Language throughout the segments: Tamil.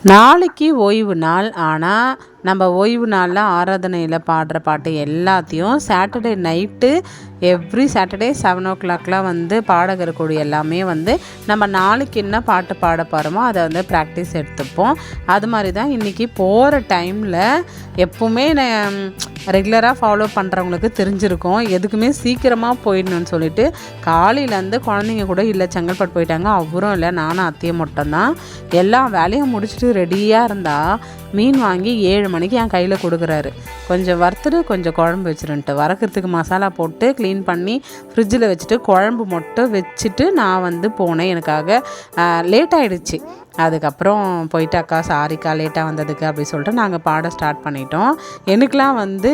நாளைக்கு ஓய்வு நாள். ஆனால் நம்ம ஓய்வு நாளில் ஆராதனையில் பாடுற பாட்டு எல்லாத்தையும் சாட்டர்டே நைட்டு எவ்ரி சாட்டர்டே 7 o'clockலாம் வந்து பாடகர் கூடி எல்லாமே வந்து நம்ம நாளைக்கு என்ன பாட்டு பாட போகிறோமோ அதை வந்து ப்ராக்டிஸ் எடுத்துப்போம். அது மாதிரி தான் இன்றைக்கி போகிற டைமில் எப்போவுமே ரெகுலராக ஃபாலோ பண்ணுறவங்களுக்கு தெரிஞ்சிருக்கும். எதுக்குமே சீக்கிரமாக போயிடணும்னு சொல்லிட்டு காலையிலேருந்து குழந்தைங்க கூட இல்லை, செங்கல்பட்டு போயிட்டாங்க. அவரும் இல்லை, நானும் அத்தையும் மட்டும்தான். எல்லா வேலையும் முடிச்சுட்டு ரெடியாக இருந்தால் மீன் வாங்கி 7 மணிக்கு என் கையில் கொடுக்குறாரு. கொஞ்சம் வறுத்துட்டு கொஞ்சம் குழம்பு வச்சுருன்ட்டு வறுக்கிறதுக்கு மசாலா போட்டு க்ளீன் பண்ணி ஃப்ரிட்ஜில் வச்சுட்டு குழம்பு மட்டும் வச்சுட்டு நான் வந்து போனேன். எனக்காக லேட் ஆகிடுச்சு. அதுக்கப்புறம் போயிட்டு அக்கா சாரிக்கா லேட்டாக வந்ததுக்கு அப்படி சொல்லிட்டு நாங்கள் பாட ஸ்டார்ட் பண்ணிட்டோம். எனக்கெலாம் வந்து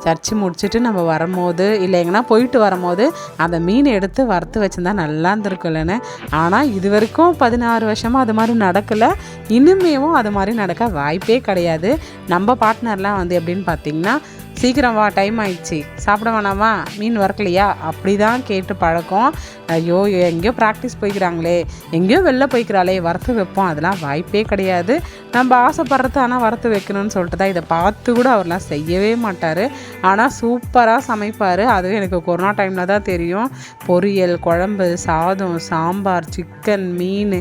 சர்ச்சு முடிச்சுட்டு நம்ம வரும்போது இல்லை எங்கன்னா போயிட்டு வரும்போது அந்த மீன் எடுத்து வறுத்து வச்சுருந்தா நல்லா இருந்திருக்கும் இல்லைன்னு. ஆனால் இது வரைக்கும் 16 வருஷமாக அது மாதிரி நடக்கலை. இனிமேவும் அது மாதிரி நடக்க வாய்ப்பே கிடையாது. நம்ம பார்ட்னர்லாம் வந்து எப்படின்னு பார்த்திங்கன்னா, சீக்கிரம் வா, டைம் ஆயிடுச்சு, சாப்பிட வேணாமா, மீன் வறுக்கலையா, அப்படி தான் கேட்டு பழக்கம். ஐயோ எங்கேயோ ப்ராக்டிஸ் போய்க்கிறாங்களே, எங்கேயோ வெளில போய்க்கிறாளே, வறுத்து வைப்போம். அதெல்லாம் வாய்ப்பே கிடையாது. நம்ம ஆசைப்படுறது ஆனால் வறுத்து வைக்கணும்னு சொல்லிட்டு தான். இதை பார்த்து கூட அவர்லாம் செய்யவே மாட்டார். ஆனால் சூப்பராக சமைப்பார். அதுவும் எனக்கு கொரோனா டைமில் தான் தெரியும். பொரியல், குழம்பு, சாதம், சாம்பார், சிக்கன், மீன்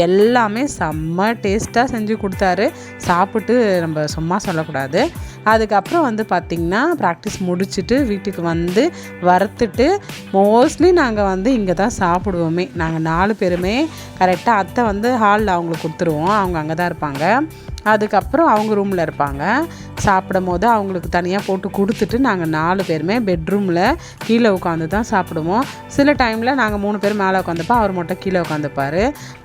எல்லாமே செம்ம டேஸ்ட்டாக செஞ்சு கொடுத்தாரு. சாப்பிட்டு நம்ம சும்மா சொல்லக்கூடாது. அதுக்கப்புறம் வந்து பார்த்திங்கன்னா ப்ராக்டிஸ் முடிச்சுட்டு வீட்டுக்கு வந்து வறுத்துட்டு மோஸ்ட்லி நாங்கள் வந்து இங்கே தான் சாப்பிடுவோமே. நாங்கள் 4 பேருமே கரெக்டாக. அத்தை வந்து ஹாலில் அவங்களுக்கு கொடுத்துருவோம், அவங்க அங்கே தான் இருப்பாங்க. அதுக்கப்புறம் அவங்க ரூமில் இருப்பாங்க. சாப்பிடும் போது அவங்களுக்கு தனியாக போட்டு கொடுத்துட்டு நாங்கள் 4 பேருமே பெட்ரூமில் கீழே உட்காந்து தான் சாப்பிடுவோம். சில டைமில் நாங்கள் 3 பேர் மேலே உட்காந்துப்போம், அவர் மட்டும் கீழே உட்காந்துப்பார்.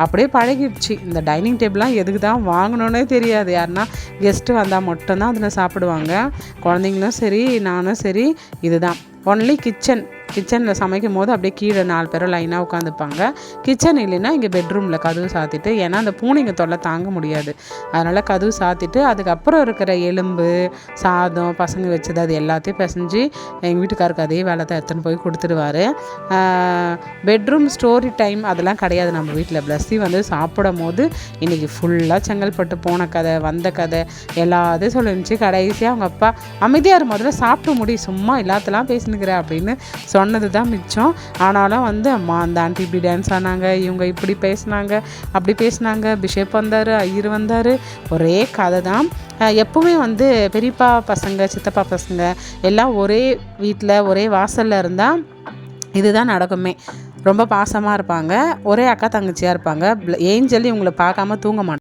அப்படியே பழகிடுச்சு. இந்த டைனிங் டேபிள்லாம் எதுக்கு தான் வாங்கினோன்னே தெரியாது. யாருன்னா கெஸ்ட்டு வந்தால் மட்டும்தான் அதில் சாப்பிடுவாங்க. குழந்தைங்களும் சரி, நானும் சரி. இதுதான் ஒன்லி கிச்சனில் சமைக்கும் போது அப்படியே கீழே 4 பேரும் லைனாக உட்காந்துப்பாங்க. கிச்சன் இல்லைன்னா இங்கே பெட்ரூமில் கதவு சாத்திட்டு, ஏன்னா அந்த பூனைங்க தொல்லை தாங்க முடியாது, அதனால் கதவு சாத்திட்டு அதுக்கப்புறம் இருக்கிற எலும்பு, சாதம், பசங்க வச்சது அது எல்லாத்தையும் பிசைஞ்சு எங்கள் வீட்டுக்காருக்கு அதே வேலை தான் எடுத்துன்னு போய் கொடுத்துடுவார். பெட்ரூம் ஸ்டோரி டைம் அதெல்லாம் கிடையாது நம்ம வீட்டில். பிளஸ்ஸி வந்து சாப்பிடும் போது இன்றைக்கி ஃபுல்லாக செங்கல்பட்டு போன கதை, வந்த கதை எல்லாத்தையும் சொல்லிருந்துச்சு. கடைசியாக அவங்க அப்பா அமைதியார் முதல்ல சாப்பிட்டு முடி, சும்மா எல்லாத்தெல்லாம் பேசினுக்கிற அப்படின்னு சொன்னது தான் மிச்சம். ஆனாலும் வந்து அம்மா அந்த ஆண்டி இப்படி டான்ஸ் ஆனாங்க, இவங்க இப்படி பேசினாங்க, அப்படி பேசினாங்க, பிஷப் வந்தார், ஐயர் வந்தார், ஒரே கதை தான். எப்போவுமே வந்து பெரியப்பா பசங்க, சித்தப்பா பசங்க எல்லாம் ஒரே வீட்டில் ஒரே வாசலில் இருந்தால் இதுதான் நடக்குமே. ரொம்ப பாசமாக இருப்பாங்க. ஒரே அக்கா தங்கச்சியாக இருப்பாங்க. ஏஞ்சல் இவங்களை பார்க்காம தூங்க மாட்டாங்க.